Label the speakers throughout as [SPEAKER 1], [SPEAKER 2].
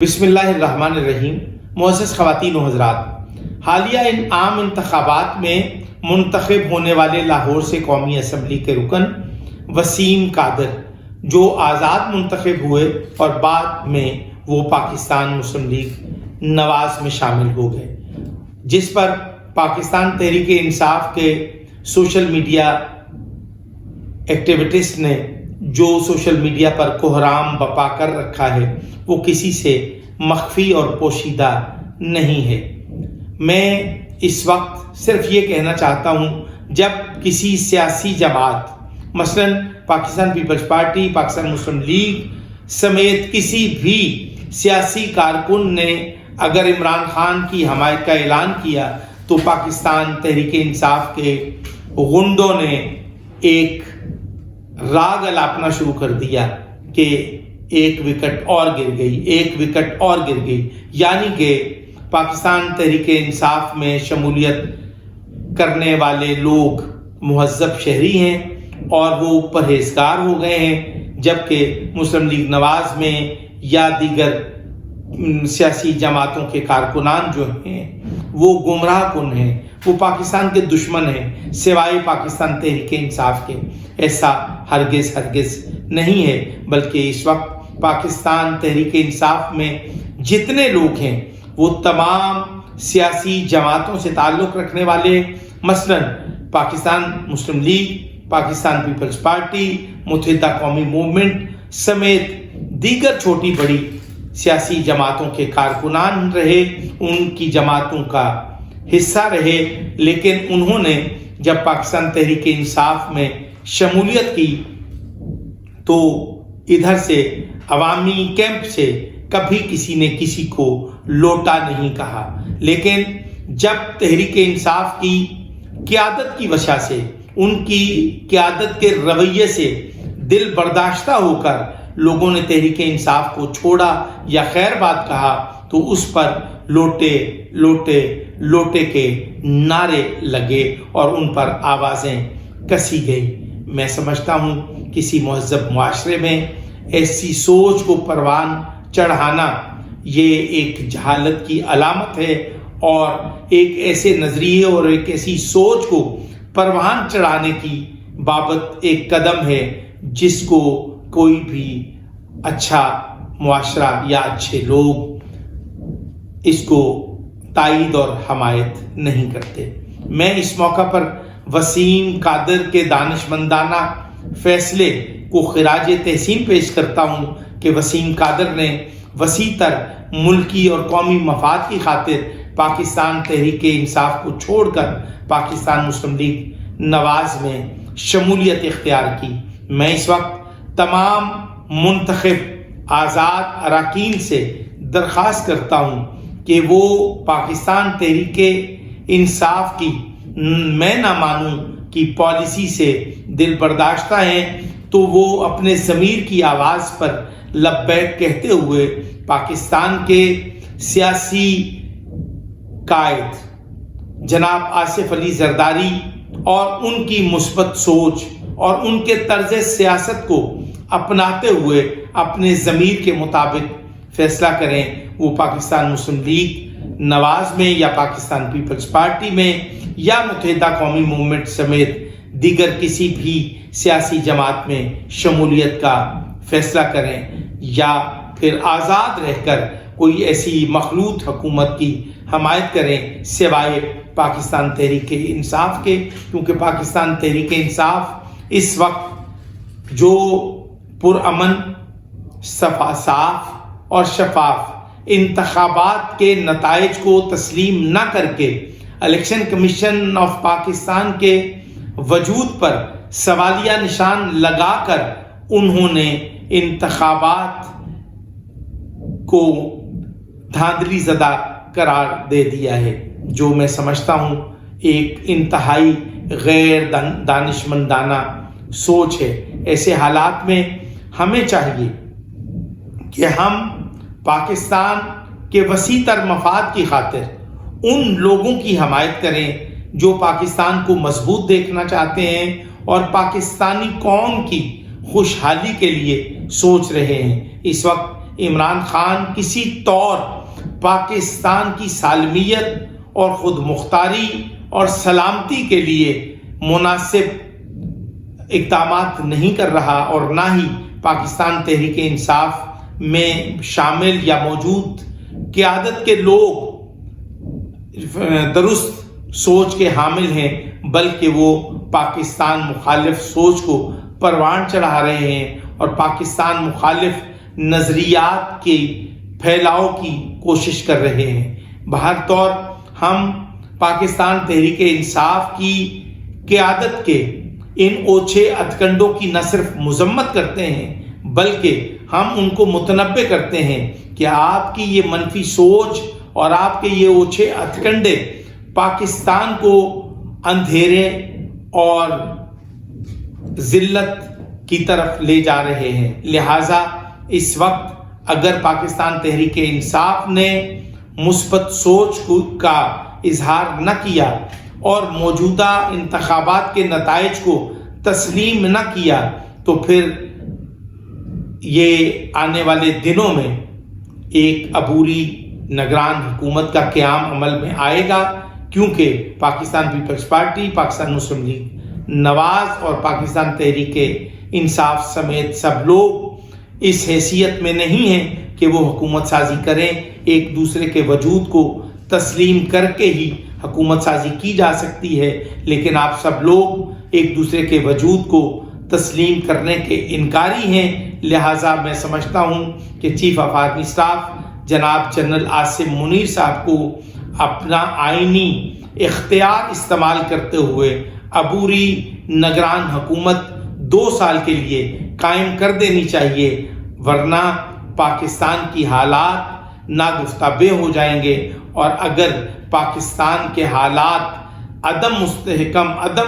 [SPEAKER 1] بسم اللہ الرحمن الرحیم۔ معزز خواتین و حضرات، حالیہ عام انتخابات میں منتخب ہونے والے لاہور سے قومی اسمبلی کے رکن وسیم قادر جو آزاد منتخب ہوئے اور بعد میں وہ پاکستان مسلم لیگ نواز میں شامل ہو گئے، جس پر پاکستان تحریک انصاف کے سوشل میڈیا ایکٹیویسٹ نے جو سوشل میڈیا پر کوہرام بپا کر رکھا ہے وہ کسی سے مخفی اور پوشیدہ نہیں ہے۔ میں اس وقت صرف یہ کہنا چاہتا ہوں، جب کسی سیاسی جماعت مثلا پاکستان پیپلز پارٹی، پاکستان مسلم لیگ سمیت کسی بھی سیاسی کارکن نے اگر عمران خان کی حمایت کا اعلان کیا تو پاکستان تحریک انصاف کے غنڈوں نے ایک راگ الاپنا شروع کر دیا کہ ایک وکٹ اور گر گئی، ایک وکٹ اور گر گئی، یعنی کہ پاکستان تحریک انصاف میں شمولیت کرنے والے لوگ مہذب شہری ہیں اور وہ پرہیزگار ہو گئے ہیں، جبکہ مسلم لیگ نواز میں یا دیگر سیاسی جماعتوں کے کارکنان جو ہیں وہ گمراہ کن ہیں، وہ پاکستان کے دشمن ہیں سوائے پاکستان تحریک انصاف کے۔ ایسا ہرگز نہیں ہے، بلکہ اس وقت پاکستان تحریک انصاف میں جتنے لوگ ہیں وہ تمام سیاسی جماعتوں سے تعلق رکھنے والے، مثلا پاکستان مسلم لیگ، پاکستان پیپلز پارٹی، متحدہ قومی موومنٹ سمیت دیگر چھوٹی بڑی سیاسی جماعتوں کے کارکنان رہے، ان کی جماعتوں کا حصہ رہے، لیکن انہوں نے جب پاکستان تحریک انصاف میں شمولیت کی تو ادھر سے عوامی کیمپ سے کبھی کسی نے کسی کو لوٹا نہیں کہا، لیکن جب تحریک انصاف کی قیادت کی وجہ سے، ان کی قیادت کے رویے سے دل برداشتہ ہو کر لوگوں نے تحریک انصاف کو چھوڑا یا خیر بات کہا تو اس پر لوٹے کے نعرے لگے اور ان پر آوازیں کسی گئی۔ میں سمجھتا ہوں کسی مہذب معاشرے میں ایسی سوچ کو پروان چڑھانا یہ ایک جہالت کی علامت ہے، اور ایک ایسے نظریے اور ایک ایسی سوچ کو پروان چڑھانے کی بابت ایک قدم ہے جس کو کوئی بھی اچھا معاشرہ یا اچھے لوگ اس کو تائید اور حمایت نہیں کرتے۔ میں اس موقع پر وسیم قادر کے دانشمندانہ فیصلے کو خراج تحسین پیش کرتا ہوں کہ وسیم قادر نے وسیع تر ملکی اور قومی مفاد کی خاطر پاکستان تحریک انصاف کو چھوڑ کر پاکستان مسلم لیگ نواز میں شمولیت اختیار کی۔ میں اس وقت تمام منتخب آزاد اراکین سے درخواست کرتا ہوں کہ وہ پاکستان تحریک انصاف کی میں نہ مانوں کی پالیسی سے دل برداشتہ ہیں تو وہ اپنے ضمیر کی آواز پر لبیک کہتے ہوئے پاکستان کے سیاسی قائد جناب آصف علی زرداری اور ان کی مثبت سوچ اور ان کے طرز سیاست کو اپناتے ہوئے اپنے ضمیر کے مطابق فیصلہ کریں، وہ پاکستان مسلم لیگ نواز میں یا پاکستان پیپلز پارٹی میں یا متحدہ قومی موومنٹ سمیت دیگر کسی بھی سیاسی جماعت میں شمولیت کا فیصلہ کریں، یا پھر آزاد رہ کر کوئی ایسی مخلوط حکومت کی حمایت کریں سوائے پاکستان تحریک انصاف کے، کیونکہ پاکستان تحریک انصاف اس وقت جو پرامن، صاف اور شفاف انتخابات کے نتائج کو تسلیم نہ کر کے الیکشن کمیشن آف پاکستان کے وجود پر سوالیہ نشان لگا کر انہوں نے انتخابات کو دھاندلی زدہ قرار دے دیا ہے، جو میں سمجھتا ہوں ایک انتہائی غیر دانشمندانہ سوچ ہے۔ ایسے حالات میں ہمیں چاہیے کہ ہم پاکستان کے وسیع تر مفاد کی خاطر ان لوگوں کی حمایت کریں جو پاکستان کو مضبوط دیکھنا چاہتے ہیں اور پاکستانی قوم کی خوشحالی کے لیے سوچ رہے ہیں۔ اس وقت عمران خان کسی طور پاکستان کی سالمیت اور خود مختاری اور سلامتی کے لیے مناسب اقدامات نہیں کر رہا، اور نہ ہی پاکستان تحریک انصاف میں شامل یا موجود قیادت کے لوگ درست سوچ کے حامل ہیں، بلکہ وہ پاکستان مخالف سوچ کو پروان چڑھا رہے ہیں اور پاکستان مخالف نظریات کے پھیلاؤ کی کوشش کر رہے ہیں۔ بہر طور ہم پاکستان تحریک انصاف کی قیادت کے ان اوچھے ہتھکنڈوں کی نہ صرف مذمت کرتے ہیں بلکہ ہم ان کو متنبہ کرتے ہیں کہ آپ کی یہ منفی سوچ اور آپ کے یہ اوچھے ہتھکنڈے پاکستان کو اندھیرے اور ذلت کی طرف لے جا رہے ہیں۔ لہٰذا اس وقت اگر پاکستان تحریک انصاف نے مثبت سوچ کا اظہار نہ کیا اور موجودہ انتخابات کے نتائج کو تسلیم نہ کیا تو پھر یہ آنے والے دنوں میں ایک عبوری نگران حکومت کا قیام عمل میں آئے گا، کیونکہ پاکستان پیپلز پارٹی، پاکستان مسلم لیگ نواز اور پاکستان تحریک انصاف سمیت سب لوگ اس حیثیت میں نہیں ہیں کہ وہ حکومت سازی کریں۔ ایک دوسرے کے وجود کو تسلیم کر کے ہی حکومت سازی کی جا سکتی ہے، لیکن آپ سب لوگ ایک دوسرے کے وجود کو تسلیم کرنے کے انکاری ہیں۔ لہٰذا میں سمجھتا ہوں کہ چیف آف آرمی اسٹاف جناب جنرل عاصم منیر صاحب کو اپنا آئینی اختیار استعمال کرتے ہوئے عبوری نگران حکومت 2 سال کے لیے قائم کر دینی چاہیے، ورنہ پاکستان کی حالات ناگفتہ بے ہو جائیں گے، اور اگر پاکستان کے حالات عدم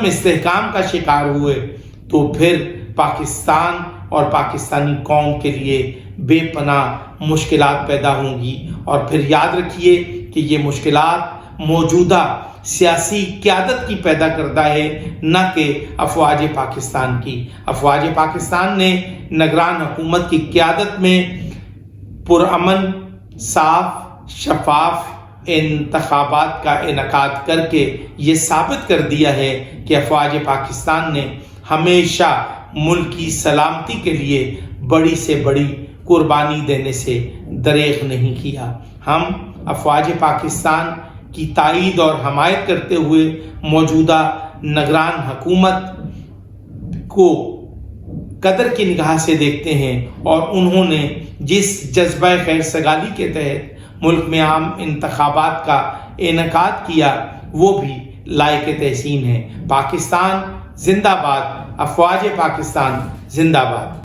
[SPEAKER 1] استحکام کا شکار ہوئے تو پھر پاکستان اور پاکستانی قوم کے لیے بے پناہ مشکلات پیدا ہوں گی۔ اور پھر یاد رکھیے کہ یہ مشکلات موجودہ سیاسی قیادت کی پیدا کردہ ہے، نہ کہ افواج پاکستان کی۔ افواج پاکستان نے نگران حکومت کی قیادت میں پرامن، صاف، شفاف انتخابات کا انعقاد کر کے یہ ثابت کر دیا ہے کہ افواج پاکستان نے ہمیشہ ملک کی سلامتی کے لیے بڑی سے بڑی قربانی دینے سے دریغ نہیں کیا۔ ہم افواج پاکستان کی تائید اور حمایت کرتے ہوئے موجودہ نگران حکومت کو قدر کی نگاہ سے دیکھتے ہیں، اور انہوں نے جس جذبہ خیر سگالی کے تحت ملک میں عام انتخابات کا انعقاد کیا وہ بھی لائق تحسین ہے۔ پاکستان زندہ باد، افواج پاکستان زندہ باد۔